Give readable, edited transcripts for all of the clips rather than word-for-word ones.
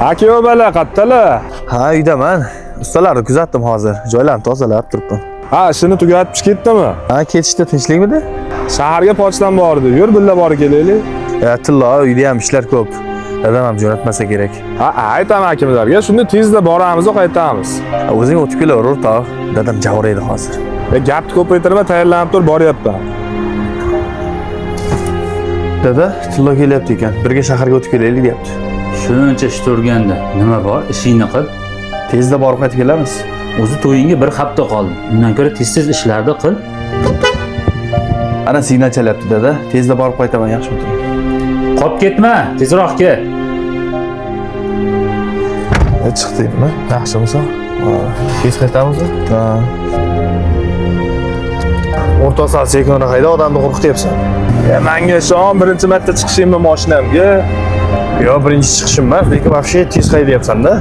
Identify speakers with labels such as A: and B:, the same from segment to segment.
A: Aka bala qattalar.
B: Ha, uydaman. Ustalarni kuzatdim hozir. Joylarni tozalab turibman.
A: Ha, ishini tugatib ketdimi?
B: Ha, ketishda tinchlikmidi?
A: Shaharga pochtam bordi. Yur birga borib kelaylik.
B: Tillo, uyda ham ishlar ko'p. Dadam ham jo'natmasa kerak.
A: Ha, aytaman akamizlarga. Shunda tezda boramiz va qaytamiz.
B: O'zing o'tib kelaver, o'rtoq. Dadam javraydi hozir.
A: Gapni ko'paytirma, tayyorlanib tur, boryapman.
B: Dada, Tillo kelyapti ekan. Birga shaharga o'tib kelaylik deyapti.
C: Shuncha ish turganda nima bor? Ishingni qil.
B: Tezda borib qaytib kelamiz.
C: O'zi to'yingga bir hafta qoldi. Undan ko'ra tez-tez ishlarni qil.
B: Ana signal chalyapti dada. Tezda borib qaytaman, yaxshimi turing.
C: Qolib ketma, tezroq kel.
B: Chiqdingmi?
A: Yaxshimisan?
B: Tez qaytamizmi? Ha. O'rtoqsan, sekin hayda, odamni qo'rqityapsan.
A: Menga ishon, birinchi marta chiqishimni mashinamga.
B: Yo, birinchi chiqishim emas, lekin вообще tez haydayapsan-da.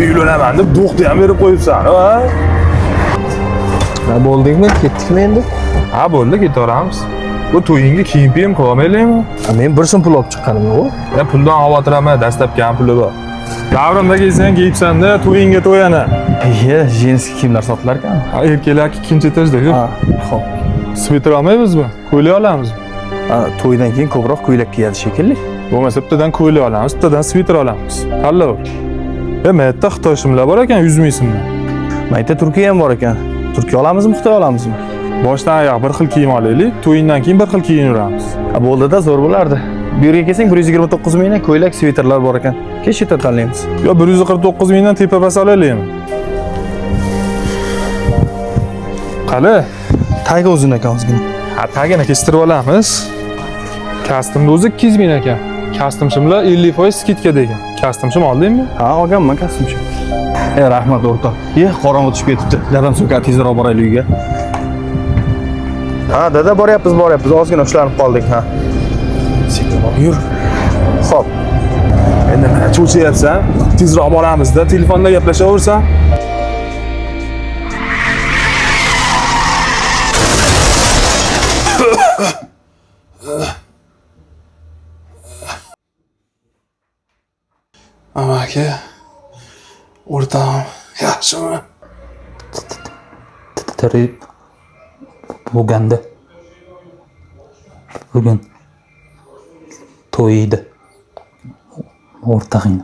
A: Uylanaman deb do'qni ham berib qo'yibsan, ha?
B: Ha, bo'ldingmi? Ketdikmi endi?
A: Ha, bo'ldi, ketaveramiz. Bu to'yingga kiyim qilolmaylikmi?
B: Men bir so'm pul olib chiqqanim yo'q.
A: Puldan xavotirlanma, dastlabki ham puli bor. Davrimda kelsan, kiyibsan-da, to'yingga to'yana.
B: Jinsi kiyimlar sotilar ekan.
A: Ha, erkaklar ikkinchi etajda.
B: Ha, xo'p.
A: Sviter olmaymizmi? Ko'ylak olamizmi?
B: To'ydan keyin ko'proq ko'ylak kiyadi shekilli.
A: Bo'lmasa bittadan ko'ylak olamiz, bittadan sviter olamiz. Tanlab. Mayerda Xitoy shimlar bor ekan, 100 ming so'mdan.
B: Mayda Turkiya ham bor ekan. Turkiya olamizmi, Xitoy olamizmi?
A: Boshdan oyoq bir xil kiyim olaylik, to'yindan keyin bir xil kiyinaveramiz.
B: Bo'ldi-da, zo'r bo'lardi. Bu yerga kelsang 129 mingdan ko'ylak, sviterlar bor ekan. Kesh yerda tanlaymiz.
A: Yo 149 mingdan tepa-pas olaylikmi? Qani?
B: Tagi uzun ekan ozgina.
A: Ha, tagini kestirib olamiz. Kastimni o'zi 200 ming ekan. Kastim shimlar 50% skidka degan. Kastim shim oldingmi?
B: Ha, olganman kastim shim. Rahmat o'rtoq. Qorong'i tushib ketibdi. Dadam so'kar, tezroq boraylik uyga. Ha, dada boryapmiz. Ozgina ushlanib qoldik, ha. Yur. Xo'p.
A: Endi nima cho'chiyapsan? Tezroq boramiz-da, telefonda gaplashaversan. Amaki, o'rtog'im yaxshimi?
C: Tirik bo'lganda bugun to'yida o'rtog'ingni.